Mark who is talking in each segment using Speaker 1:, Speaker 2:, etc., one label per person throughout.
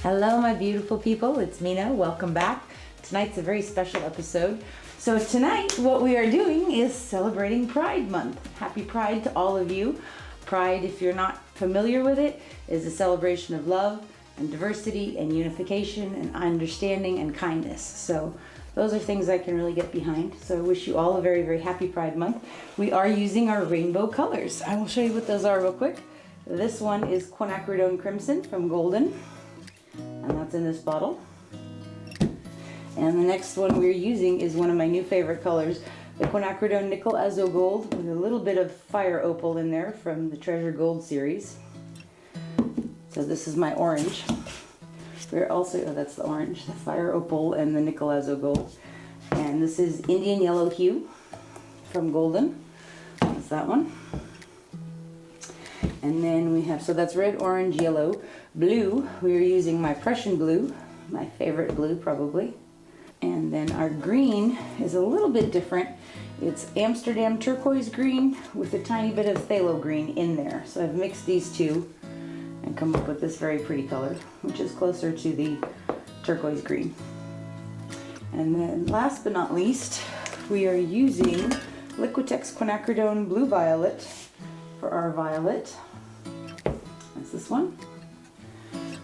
Speaker 1: Hello, my beautiful people. It's Mina. Welcome back. Tonight's a very special episode. So tonight, what we are doing is celebrating Pride Month. Happy Pride to all of you. Pride, if you're not familiar with it, is a celebration of love and diversity and unification and understanding and kindness. So those are things I can really get behind. So I wish you all a very, very happy Pride Month. We are using our rainbow colors. I will show you what those are real quick. This one is Quinacridone Crimson from Golden, and that's in this bottle. And the next one we're using is one of my new favorite colors, the Quinacridone Nickel Azo Gold, with a little bit of fire opal in there from the Treasure Gold series. So this is my orange. We're also, oh, that's the orange, the fire opal and the nickel azo gold. And this is Indian Yellow Hue from Golden. That's that one. And then we have, so that's red, orange, yellow, blue. We are using my Prussian Blue, my favorite blue probably. And then our green is a little bit different. It's Amsterdam Turquoise Green with a tiny bit of Pthalo Green in there. So I've mixed these two and come up with this very pretty color, which is closer to the turquoise green. And then last but not least, we are using Liquitex Quinacridone Blue Violet for our violet. That's this one.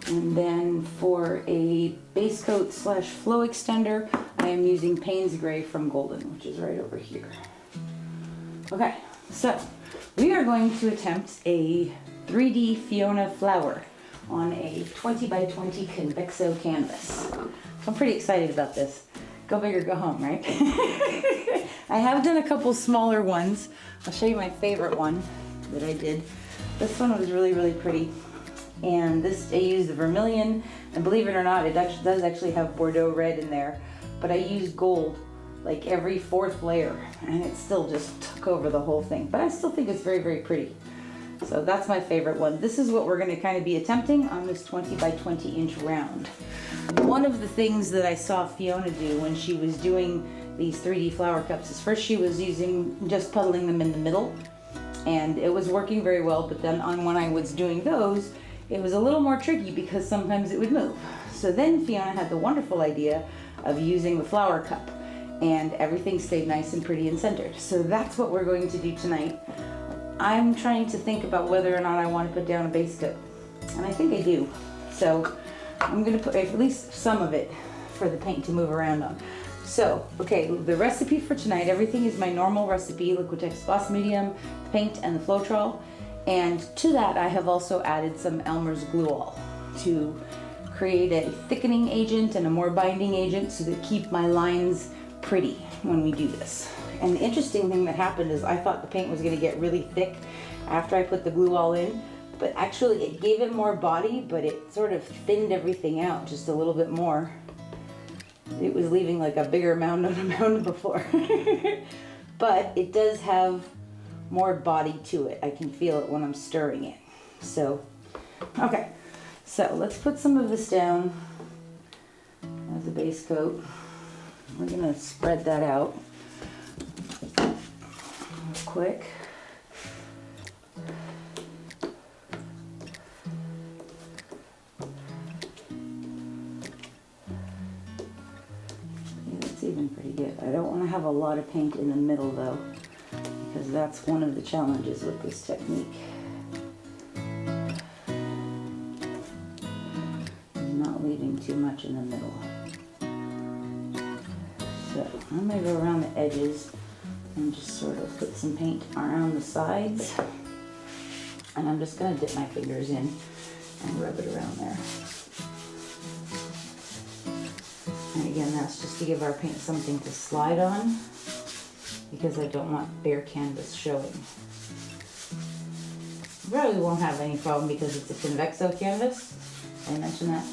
Speaker 1: And then for a base coat slash flow extender, I am using Paynes Gray from Golden, which is right over here. Okay, so we are going to attempt a 3D Fiona flower on a 20 by 20 Convexo canvas. I'm pretty excited about this. Go big or go home, right? I have done a couple smaller ones. I'll show you my favorite one that I did. This one was really, really pretty. And this, I used the vermilion, and believe it or not, it actually does actually have Bordeaux red in there, but I used gold like every fourth layer, and it still just took over the whole thing. But I still think it's very, very pretty. So that's my favorite one. This is what we're going to kind of be attempting on this 20 by 20 inch round. One of the things that I saw Fiona do when she was doing these 3D flower cups is first she was using, just puddling them in the middle, and it was working very well, but then on when I was doing those, it was a little more tricky because sometimes it would move. So then Fiona had the wonderful idea of using the flower cup, and everything stayed nice and pretty and centered. So that's what we're going to do tonight. I'm trying to think about whether or not I want to put down a base coat, and I think I do. So I'm going to put at least some of it for the paint to move around on. So, okay, the recipe for tonight, everything is my normal recipe, Liquitex Gloss Medium, paint, and the Floetrol. And to that, I have also added some Elmer's Glue All to create a thickening agent and a more binding agent so that keep my lines pretty when we do this. And the interesting thing that happened is I thought the paint was going to get really thick after I put the glue all in, but actually it gave it more body, but it sort of thinned everything out just a little bit more. It was leaving like a bigger mound on a mound before. But it does have more body to it. I can feel it when I'm stirring it. So, okay, so let's put some of this down as a base coat. We're gonna spread that out real quick. Yeah, that's even pretty good. I don't want to have a lot of paint in the middle though, because that's one of the challenges with this technique. Not leaving too much in the middle. So I'm going to go around the edges and just sort of put some paint around the sides. And I'm just going to dip my fingers in and rub it around there. And again, that's just to give our paint something to slide on, because I don't want bare canvas showing. Really won't have any problem because it's a Convexo canvas. I mentioned that.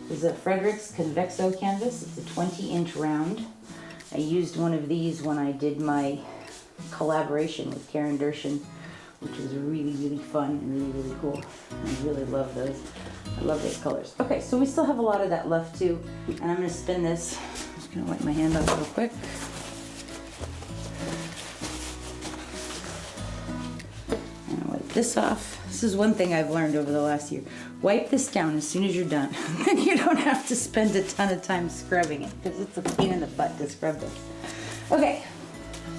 Speaker 1: This is a Frederick's Convexo canvas. It's a 20-inch round. I used one of these when I did my collaboration with Karen Dershin, which was really, really fun and really, really cool. I really love those. I love those colors. Okay, so we still have a lot of that left too, and I'm going to spin this. I'm just going to wipe my hand off real quick. And wipe this off This is one thing I've learned over the last year. Wipe this down as soon as you're done. You don't have to spend a ton of time scrubbing it because it's a pain in the butt to scrub this. Okay,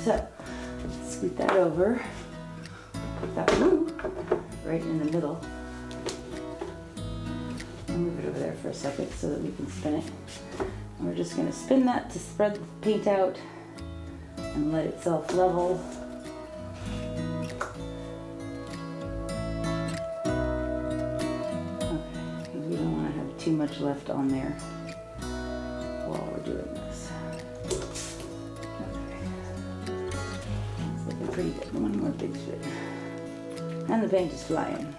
Speaker 1: so scoot that over. Put that blue right in the middle. I'll move it over there for a second so that we can spin it. And we're just going to spin that to spread the paint out and let it self-level. Okay, we don't want to have too much left on there while we're doing this. Okay. It's looking pretty good. One more big spit. And the paint is flying.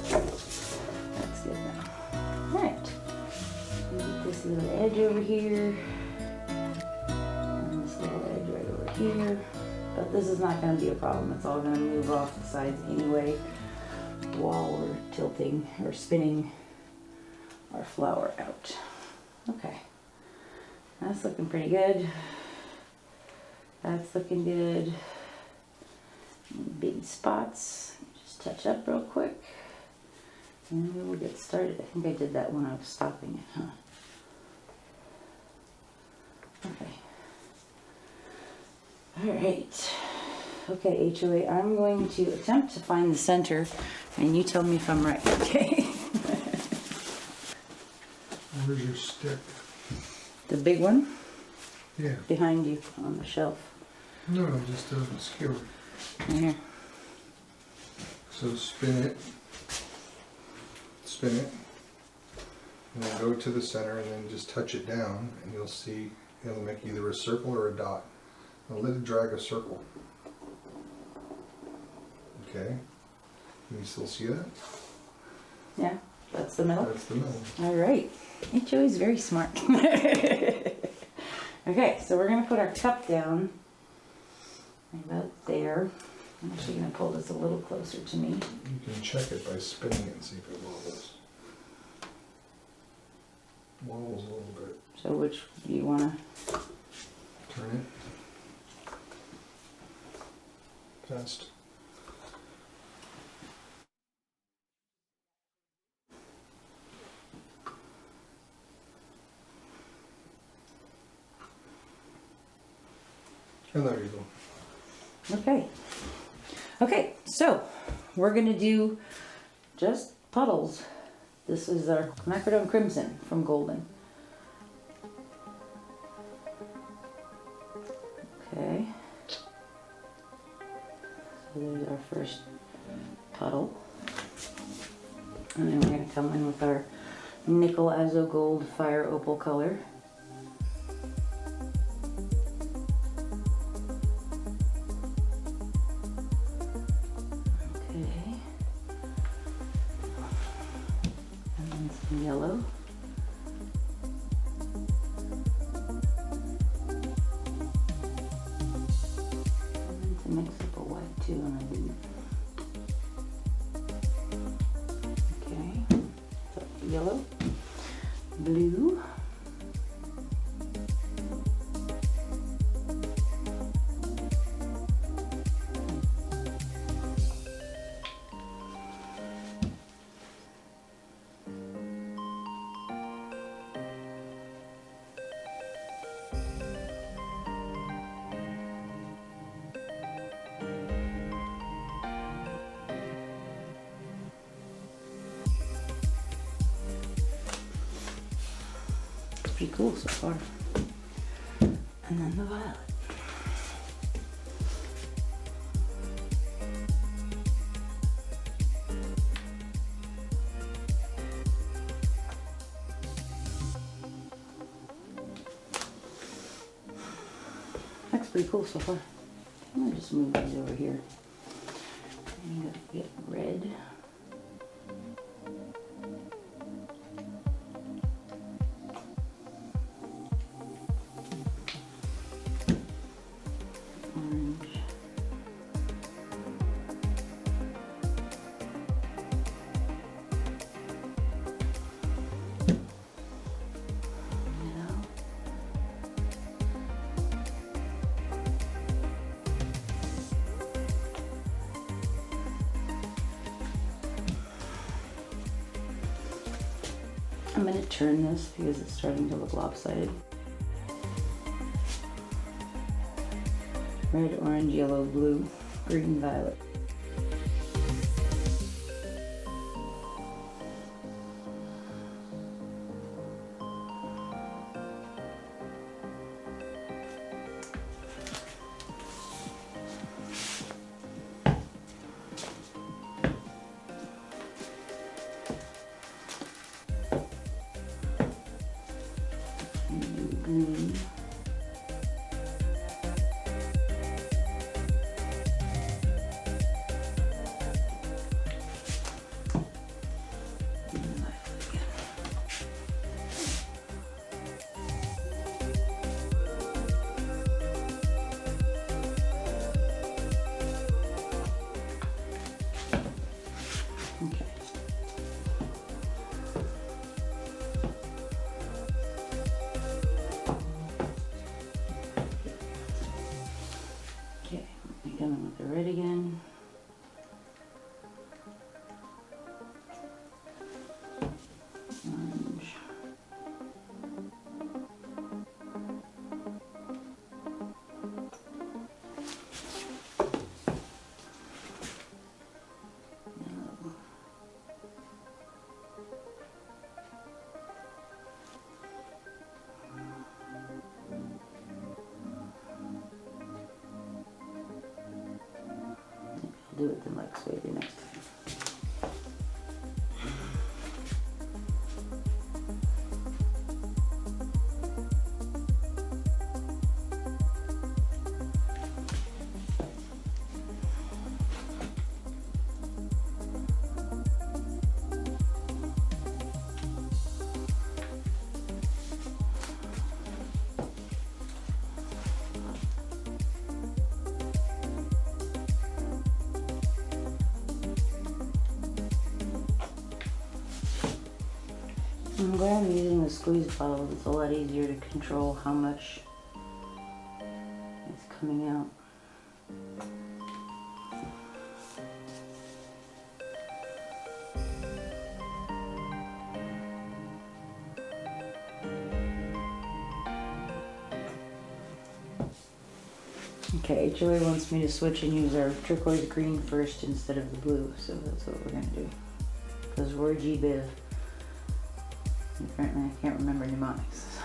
Speaker 1: That's good now. Alright. Get this little edge over here. And this little edge right over here. But this is not going to be a problem. It's all going to move off the sides anyway while we're tilting or spinning our flower out. Okay. That's looking pretty good. That's looking good. Big spots, just touch up real quick and we will get started. I think I did that when I was stopping it, huh? Okay. Alright. Okay, HOA, I'm going to attempt to find the center and you tell me if I'm right, okay?
Speaker 2: Where's your stick?
Speaker 1: The big one?
Speaker 2: Yeah.
Speaker 1: Behind you on the shelf.
Speaker 2: No, just a skewer.
Speaker 1: Here.
Speaker 2: So spin it, and then go to the center and then just touch it down and you'll see it'll make either a circle or a dot. Now let it drag a circle. Okay, can you still see that?
Speaker 1: Yeah, that's the middle?
Speaker 2: That's the middle.
Speaker 1: Alright, HOA is very smart. Okay, so we're going to put our cup down about there. I'm actually going to pull this a little closer to me.
Speaker 2: You can check it by spinning it and see if it wobbles. Wobbles a little bit.
Speaker 1: So which do you want to?
Speaker 2: Turn it. Fast. And there you go.
Speaker 1: Okay. Okay, so we're going to do just puddles. This is our Quinacridone Crimson from Golden. Okay. So there's our first puddle. And then we're going to come in with our nickel Azo Gold Fire Opal color. Yellow. And to mix up a white too, and I didn't. Okay, so yellow, blue, pretty cool so far. And then the violet. That's pretty cool so far. I'm gonna just move these over here. I'm gonna get red. I'm going to turn this because it's starting to look lopsided. Red, orange, yellow, blue, green, violet. Green. Coming with the red again. Orange. Yellow. Do it the next way the next time. I'm glad I'm using the squeeze bottle. It's a lot easier to control how much is coming out. Okay, HOA wants me to switch and use our turquoise green first instead of the blue, so that's what we're gonna do. Because we're G-Biv. Apparently I can't remember mnemonics.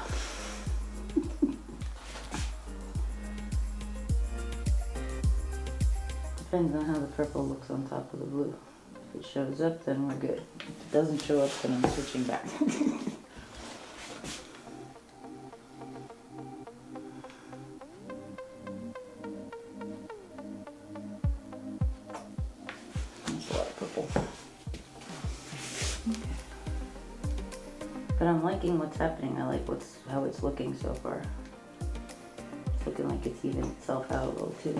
Speaker 1: Depends on how the purple looks on top of the blue. If it shows up, then we're good. If it doesn't show up, then I'm switching back. That's a lot of purple. But I'm liking what's happening. I like how it's looking so far. It's looking like it's even itself out a little too.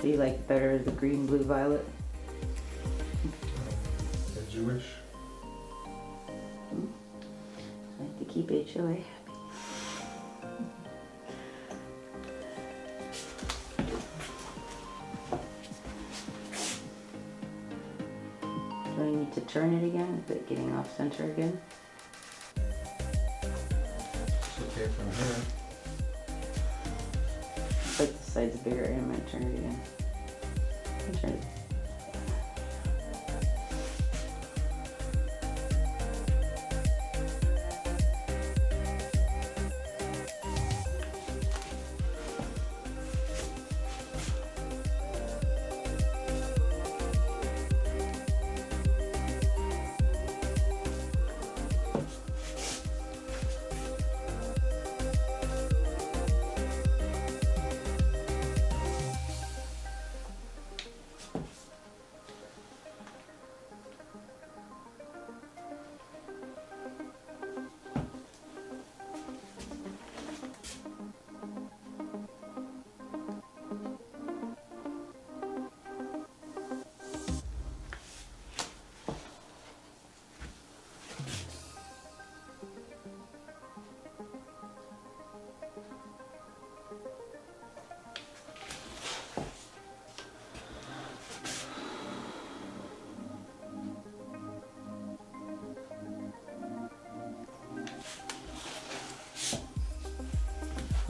Speaker 1: Do you like better the green, blue, violet?
Speaker 2: As you wish.
Speaker 1: I like to keep HOA happy. Do I need to turn it again? Is it getting off center again?
Speaker 2: It's okay from here.
Speaker 1: Like the side's bigger, I'm gonna turn it again. Turn it.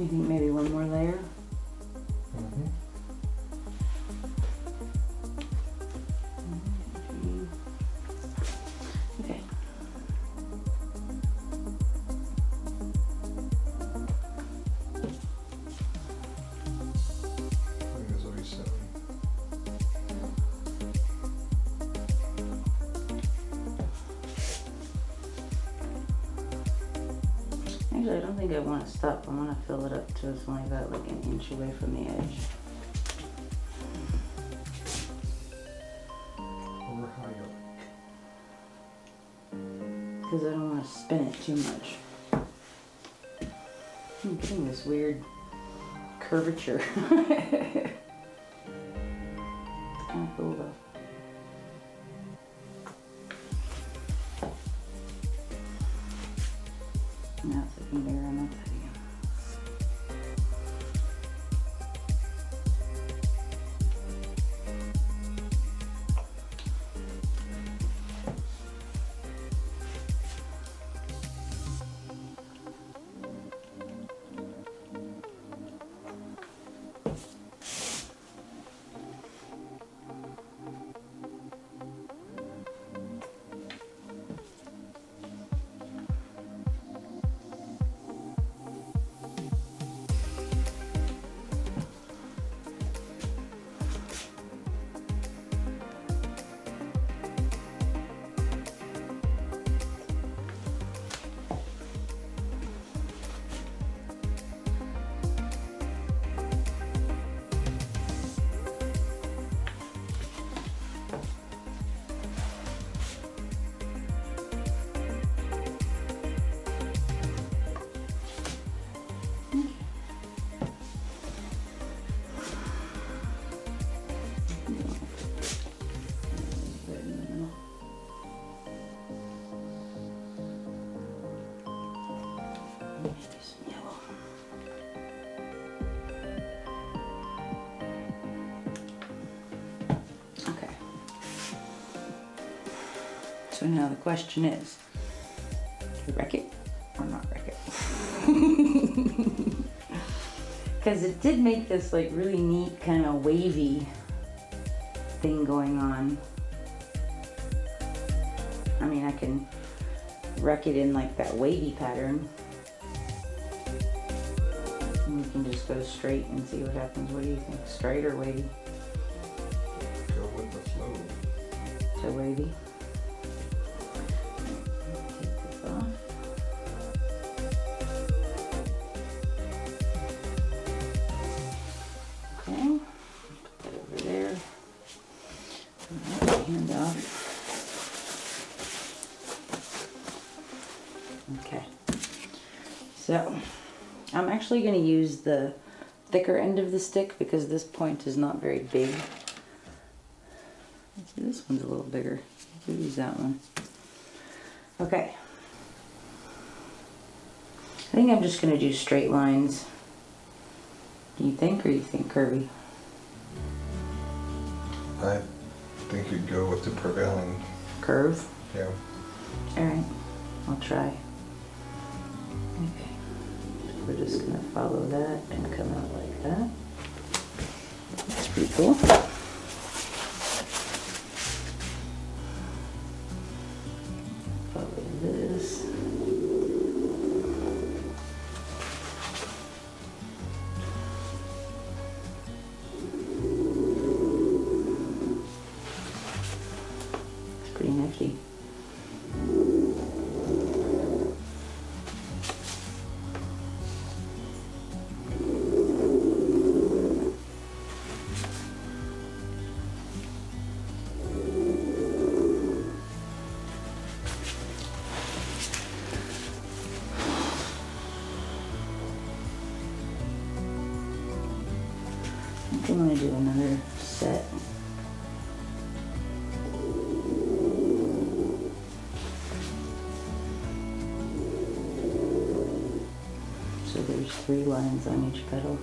Speaker 1: You think maybe one more layer?
Speaker 2: Mm-hmm.
Speaker 1: Okay.
Speaker 2: I think that's what he said.
Speaker 1: Actually, I don't think I want to stop. I want to fill it up to it's only about like an inch away from the edge.
Speaker 2: Over how you like.
Speaker 1: Because I don't want to spin it too much. I'm getting this weird curvature. It's kind of cool though. Now it's looking bigger on that side again. So now the question is, do we wreck it or not wreck it? Because it did make this like really neat kind of wavy thing going on. I mean, I can wreck it in like that wavy pattern. And we can just go straight and see what happens. What do you think? Straight or wavy?
Speaker 2: Go with the flow.
Speaker 1: So wavy. Take this off. Okay. Put that over there. Put that hand off. Okay. So I'm actually going to use the thicker end of the stick because this point is not very big. See, this one's a little bigger. We'll use that one. Okay. I think I'm just going to do straight lines. Do you think, or you think curvy?
Speaker 2: I think you'd go with the prevailing.
Speaker 1: Curve?
Speaker 2: Yeah.
Speaker 1: Alright, I'll try. Okay. We're just going to follow that and come out like that. That's pretty cool. Follow this. It's pretty nifty. I think I'm going to do another set. So there's 3 lines on each petal.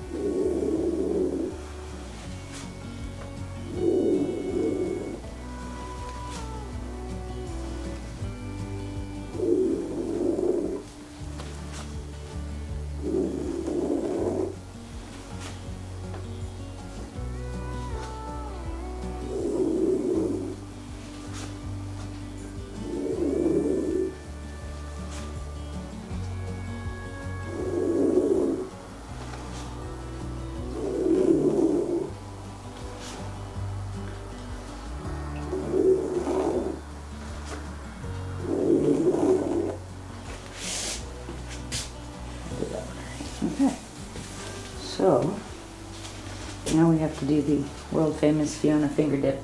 Speaker 1: Now we have to do the world famous Fiona finger dip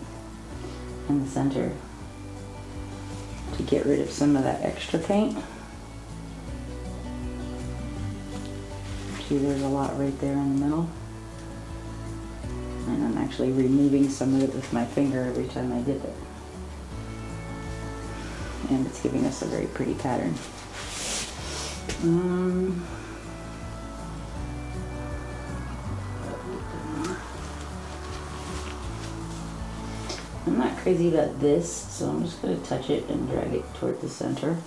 Speaker 1: in the center to get rid of some of that extra paint. See, there's a lot right there in the middle. And I'm actually removing some of it with my finger every time I dip it. And it's giving us a very pretty pattern. I'm not crazy about this, so I'm just going to touch it and drag it toward the center.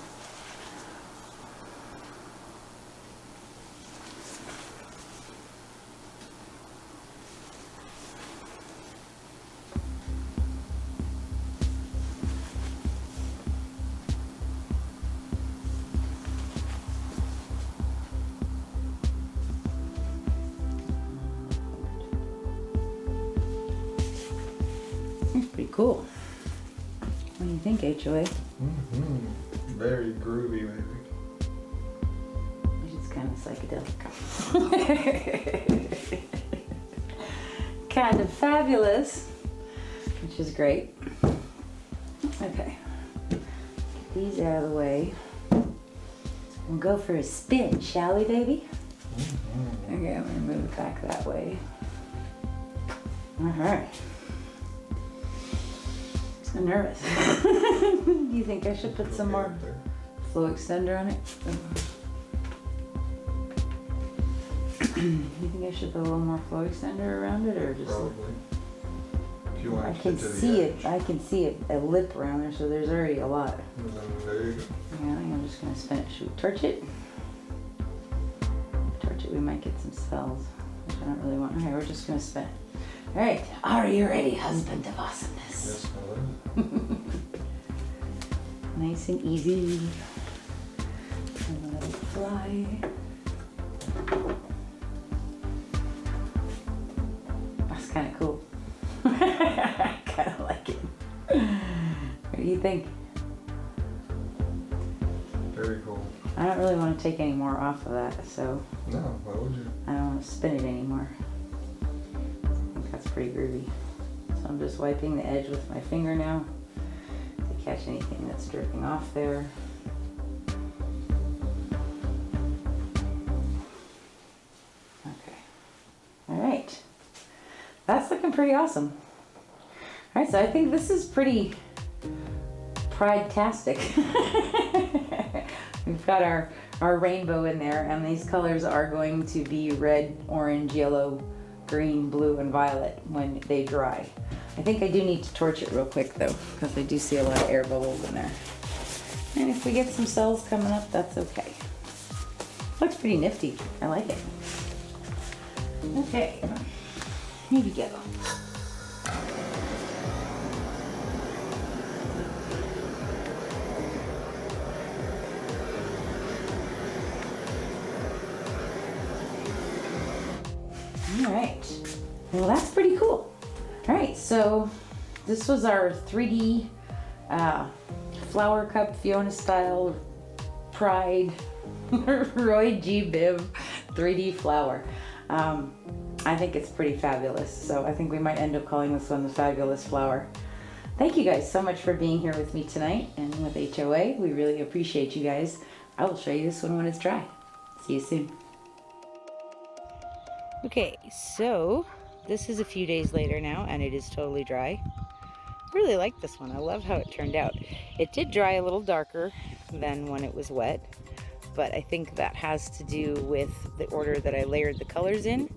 Speaker 1: Pretty cool. What do you think, HOA?
Speaker 2: Very groovy, maybe.
Speaker 1: It's kind of psychedelic. Kind of fabulous, which is great. Okay, get these out of the way. We'll go for a spin, shall we, baby? Okay, I'm gonna move it back that way. All right. I'm nervous. Do you think I should put some more flow extender on it? You think I should put a little more flow extender around it, or just?
Speaker 2: Probably. If you want
Speaker 1: I
Speaker 2: to
Speaker 1: can
Speaker 2: get to the
Speaker 1: see
Speaker 2: edge.
Speaker 1: it. I can see it, a lip around there, so there's already a lot.
Speaker 2: And then there you go.
Speaker 1: Yeah, I think I'm just gonna spin it. Should we torch it? Torch it, we might get some spells, which I don't really want. Okay, we're just gonna spin it. All right, are you ready, husband of awesomeness?
Speaker 2: Yes, my lord.
Speaker 1: Nice and easy. And let it fly. That's kind of cool. I kind of like it. What do you think?
Speaker 2: Very cool.
Speaker 1: I don't really want to take any more off of that, so
Speaker 2: No, why would you?
Speaker 1: I don't want to spin it anymore. I think that's pretty groovy. So I'm just wiping the edge with my finger now to catch anything that's dripping off there. Okay. All right. That's looking pretty awesome. All right, so I think this is pretty pride-tastic. We've got our rainbow in there, and these colors are going to be red, orange, yellow, green, blue, and violet when they dry. I think I do need to torch it real quick though, because I do see a lot of air bubbles in there. And if we get some cells coming up, that's okay. Looks pretty nifty. I like it. Okay, here we go. All right, well that's pretty cool. All right, so this was our 3D flower cup Fiona style Pride Roy G. Biv 3D flower. I think it's pretty fabulous, so I think we might end up calling this one the Fabulous Flower. Thank you guys so much for being here with me tonight and with HOA. We really appreciate you guys. I will show you this one when it's dry. See you soon. Okay, so this is a few days later now, and it is totally dry. I really like this one. I love how it turned out. It did dry a little darker than when it was wet, but I think that has to do with the order that I layered the colors in,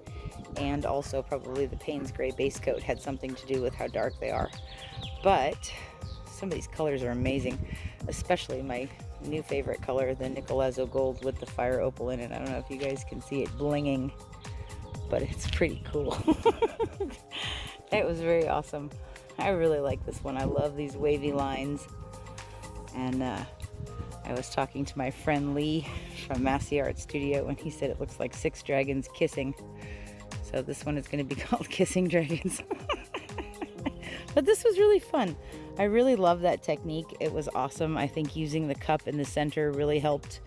Speaker 1: and also probably the Paynes Gray base coat had something to do with how dark they are. But some of these colors are amazing, especially my new favorite color, the Azo Gold with the fire opal in it. I don't know if you guys can see it blinging, but it's pretty cool. It was very awesome. I really like this one. I love these wavy lines. And I was talking to my friend Lee from Massey Art Studio, and he said it looks like 6 dragons kissing. So this one is going to be called Kissing Dragons. But this was really fun. I really love that technique. It was awesome. I think using the cup in the center really helped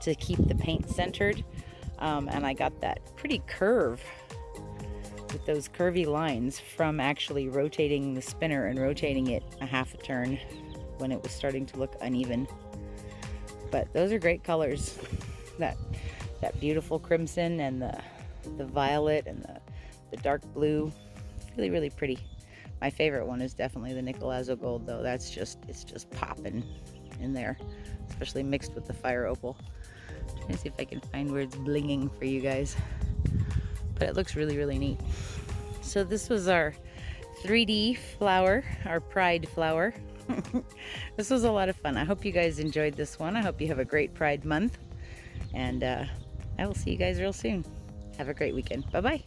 Speaker 1: to keep the paint centered. And I got that pretty curve with those curvy lines from actually rotating the spinner and rotating it a half a turn when it was starting to look uneven. But those are great colors. That beautiful crimson and the violet and the dark blue. Really, really pretty. My favorite one is definitely the nickel Azo Gold, though. It's just popping in there, especially mixed with the fire opal. Trying to see if I can find where it's blinging for you guys. But it looks really, really neat. So this was our 3D flower, our Pride flower. This was a lot of fun. I hope you guys enjoyed this one. I hope you have a great Pride month. And I will see you guys real soon. Have a great weekend. Bye-bye.